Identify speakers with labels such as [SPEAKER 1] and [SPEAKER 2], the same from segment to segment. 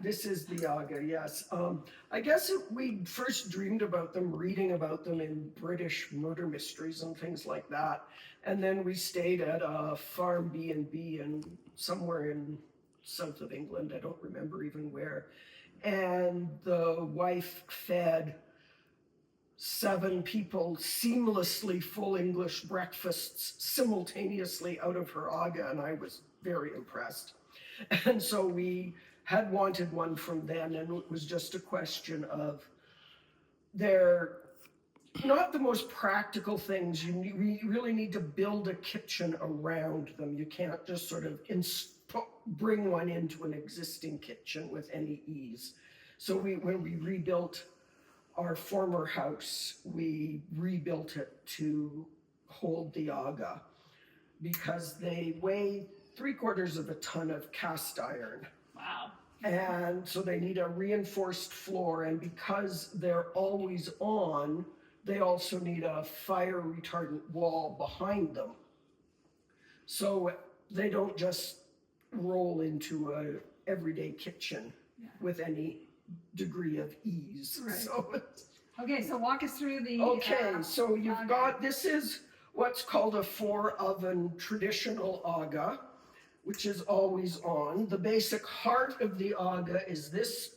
[SPEAKER 1] This is the AGA, yes. I guess we first dreamed about them, reading about them in British murder mysteries and things like that. And then we stayed at a farm B&B in somewhere in south of England, I don't remember even where. And the wife fed 7 people seamlessly full English breakfasts simultaneously out of her AGA, and I was very impressed. And so we had wanted one from then, and it was just a question of they're not the most practical things. You really need to build a kitchen around them. You can't just sort of bring one into an existing kitchen with any ease. So when we rebuilt our former house, we rebuilt it to hold the AGA because they weigh 3/4 of a ton of cast iron.
[SPEAKER 2] Wow.
[SPEAKER 1] And so they need a reinforced floor, and because they're always on, they also need a fire retardant wall behind them. So they don't just roll into a everyday kitchen with any degree of ease.
[SPEAKER 2] Right.
[SPEAKER 1] So,
[SPEAKER 2] Okay, so walk us through the...
[SPEAKER 1] okay, so you've got, this is what's called a 4-oven traditional AGA, which is always on. The basic heart of the AGA is this,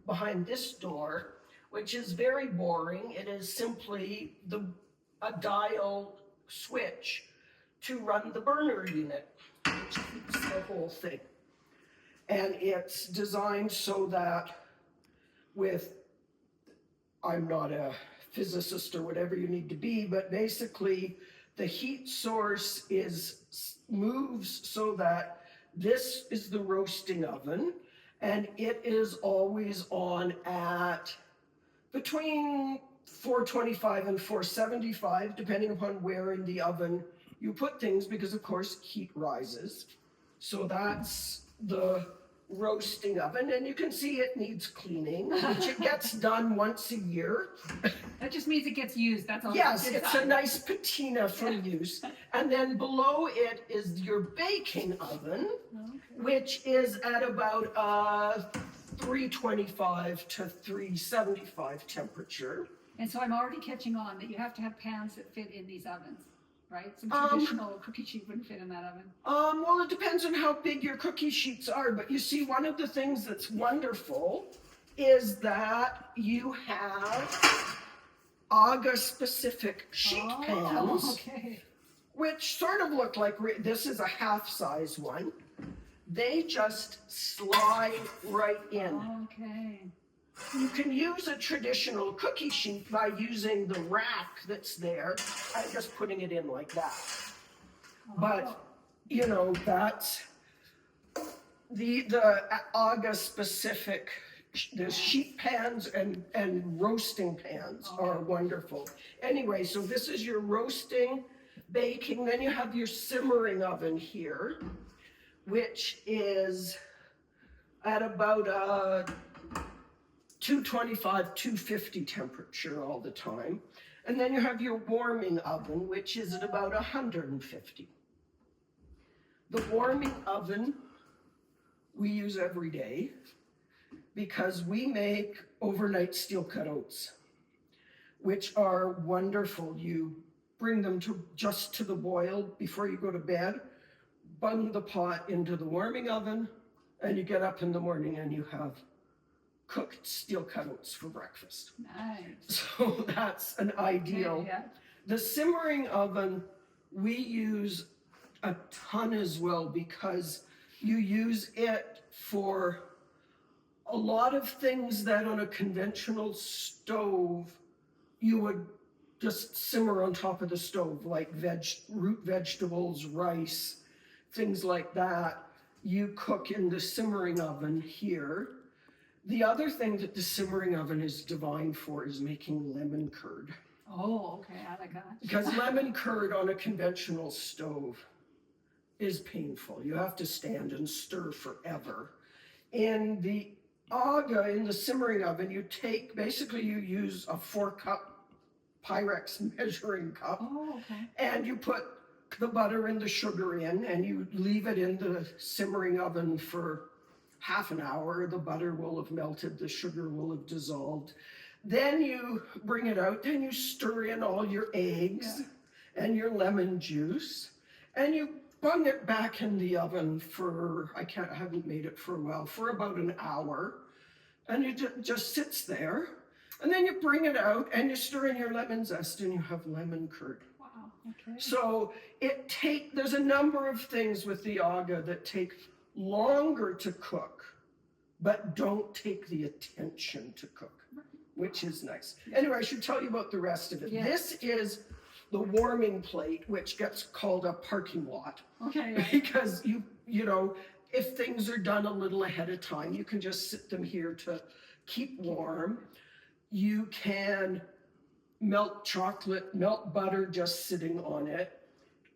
[SPEAKER 1] behind this door, which is very boring. It is simply a dial switch to run the burner unit, which keeps the whole thing. And it's designed so that I'm not a physicist or whatever you need to be, but basically the heat source moves so that this is the roasting oven, and it is always on at between 425 and 475, depending upon where in the oven you put things, because of course heat rises. So that's the roasting oven, and you can see it needs cleaning, which it gets done once a year.
[SPEAKER 2] That just means it gets used, that's all.
[SPEAKER 1] Yes, it's a nice patina for use. And then below it is your baking oven, which is at about 325 to 375 temperature.
[SPEAKER 2] And so I'm already catching on that you have to have pans that fit in these ovens, right? Some traditional cookie sheet wouldn't fit in that oven.
[SPEAKER 1] Well, it depends on how big your cookie sheets are, but you see, one of the things that's wonderful is that you have AGA-specific sheet pans, which sort of look like, this is a half-size one. They just slide right in.
[SPEAKER 2] Okay.
[SPEAKER 1] You can use a traditional cookie sheet by using the rack that's there and just putting it in like that. But, you know, that's the AGA specific, the sheet pans and roasting pans are wonderful. Anyway, so this is your roasting, baking, then you have your simmering oven here, which is at about 225, 250 temperature all the time. And then you have your warming oven, which is at about 150. The warming oven we use every day because we make overnight steel cut oats, which are wonderful. You bring them just to the boil before you go to bed, bung the pot into the warming oven, and you get up in the morning and you have cooked steel cut oats for breakfast.
[SPEAKER 2] Nice.
[SPEAKER 1] So that's an ideal.
[SPEAKER 2] Yeah.
[SPEAKER 1] The simmering oven we use a ton as well because you use it for a lot of things that on a conventional stove you would just simmer on top of the stove, like root vegetables, rice, things like that. You cook in the simmering oven here. The other thing that the simmering oven is divine for is making lemon curd.
[SPEAKER 2] Oh, okay, I like that.
[SPEAKER 1] Because lemon curd on a conventional stove is painful. You have to stand and stir forever. In the AGA, in the simmering oven, you use a 4-cup Pyrex measuring cup.
[SPEAKER 2] Oh, okay.
[SPEAKER 1] And you put the butter and the sugar in, and you leave it in the simmering oven for half an hour, the butter will have melted, the sugar will have dissolved. Then you bring it out, then you stir in all your eggs and your lemon juice, and you bung it back in the oven for, I haven't made it for a while, for about an hour. And it just sits there. And then you bring it out and you stir in your lemon zest and you have lemon curd.
[SPEAKER 2] Wow, okay.
[SPEAKER 1] So there's a number of things with the AGA that take longer to cook, but don't take the attention to cook, which is nice. Anyway, I should tell you about the rest of it.
[SPEAKER 2] Yeah.
[SPEAKER 1] This is the warming plate, which gets called a parking lot.
[SPEAKER 2] Okay.
[SPEAKER 1] Because you know, if things are done a little ahead of time, you can just sit them here to keep warm. You can melt chocolate, melt butter just sitting on it.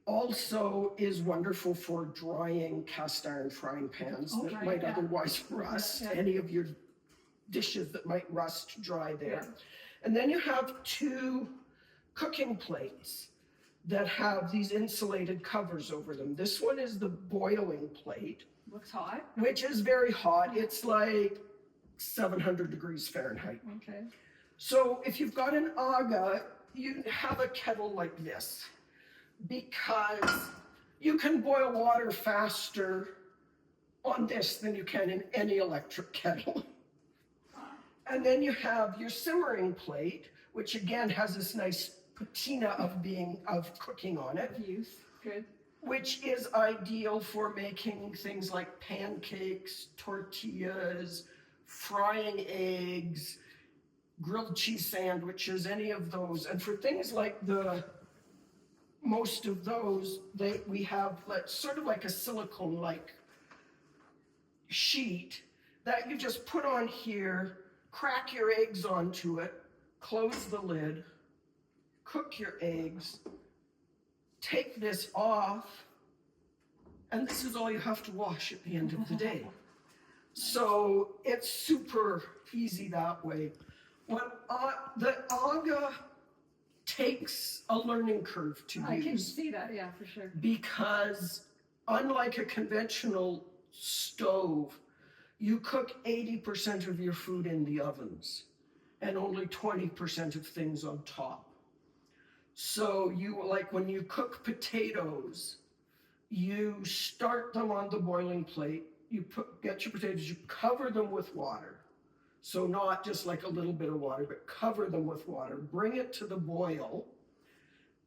[SPEAKER 1] Also is wonderful for drying cast iron frying pans that might otherwise rust. Any of your dishes that might rust dry there. And then you have 2 cooking plates that have these insulated covers over them. This one is the boiling plate.
[SPEAKER 2] Looks hot.
[SPEAKER 1] Which is very hot. It's like 700 degrees Fahrenheit.
[SPEAKER 2] Okay.
[SPEAKER 1] So if you've got an AGA, you have a kettle like this because you can boil water faster on this than you can in any electric kettle. And then you have your simmering plate, which again has this nice patina of cooking on it.
[SPEAKER 2] Use. Good.
[SPEAKER 1] Which is ideal for making things like pancakes, tortillas, frying eggs, grilled cheese sandwiches, any of those. And for things like most of those, we have sort of like a silicone-like sheet that you just put on here, crack your eggs onto it, close the lid, cook your eggs, take this off, and this is all you have to wash at the end of the day. So it's super easy that way. The AGA takes a learning curve to use.
[SPEAKER 2] I can see that, yeah, for sure.
[SPEAKER 1] Because unlike a conventional stove, you cook 80% of your food in the ovens and only 20% of things on top. So when you cook potatoes, you start them on the boiling plate, get your potatoes, you cover them with water. So not just like a little bit of water, but cover them with water, bring it to the boil,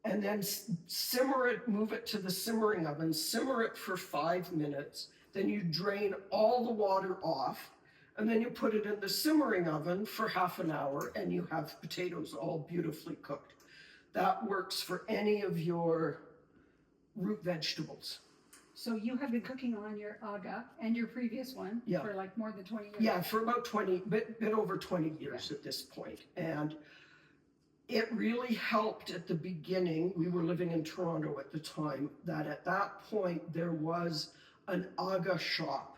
[SPEAKER 1] and then simmer it, move it to the simmering oven, simmer it for 5 minutes, then you drain all the water off, and then you put it in the simmering oven for half an hour, and you have potatoes all beautifully cooked. That works for any of your root vegetables.
[SPEAKER 2] So you have been cooking on your AGA and your previous one for like more than 20 years?
[SPEAKER 1] Yeah, for about bit over 20 years at this point. And it really helped at the beginning. We were living in Toronto at the time, that at that point there was an AGA shop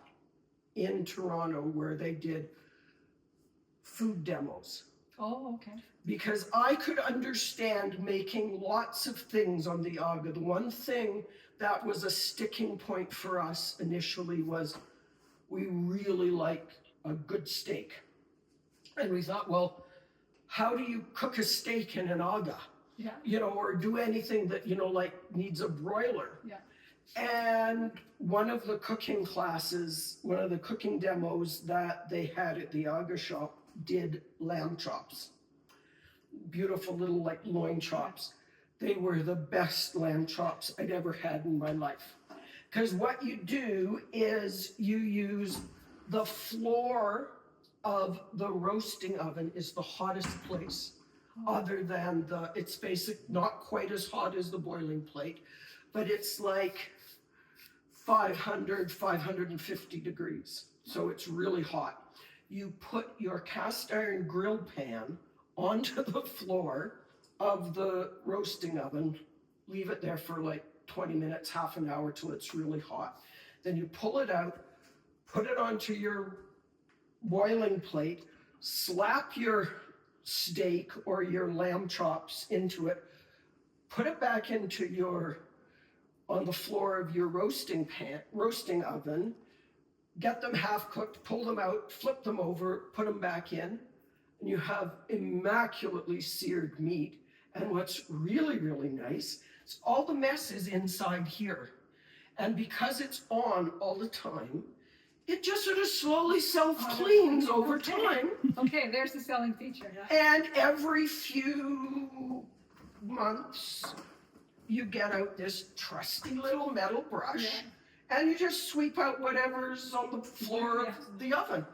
[SPEAKER 1] in Toronto where they did food demos.
[SPEAKER 2] Oh, okay.
[SPEAKER 1] Because I could understand making lots of things on the AGA. The one thing that was a sticking point for us initially was we really like a good steak. And we thought, well, how do you cook a steak in an AGA? Yeah. Or do anything that, like needs a broiler.
[SPEAKER 2] Yeah.
[SPEAKER 1] And one of the cooking classes, one of the cooking demos that they had at the AGA shop did lamb chops. Beautiful little like loin chops. They were the best lamb chops I'd ever had in my life. Because what you do is you use the floor of the roasting oven is the hottest place, other than it's not quite as hot as the boiling plate, but it's like 500, 550 degrees. So it's really hot. You put your cast iron grill pan onto the floor of the roasting oven, leave it there for like 20 minutes, half an hour till it's really hot. Then you pull it out, put it onto your boiling plate, slap your steak or your lamb chops into it, put it back on the floor of your roasting oven, get them half cooked, pull them out, flip them over, put them back in, and you have immaculately seared meat. And what's really, really nice is all the mess is inside here. And because it's on all the time, it just sort of slowly self-cleans over time.
[SPEAKER 2] Okay, there's the selling feature. Yeah.
[SPEAKER 1] And every few months, you get out this trusty little metal brush, and you just sweep out whatever's on the floor of the oven.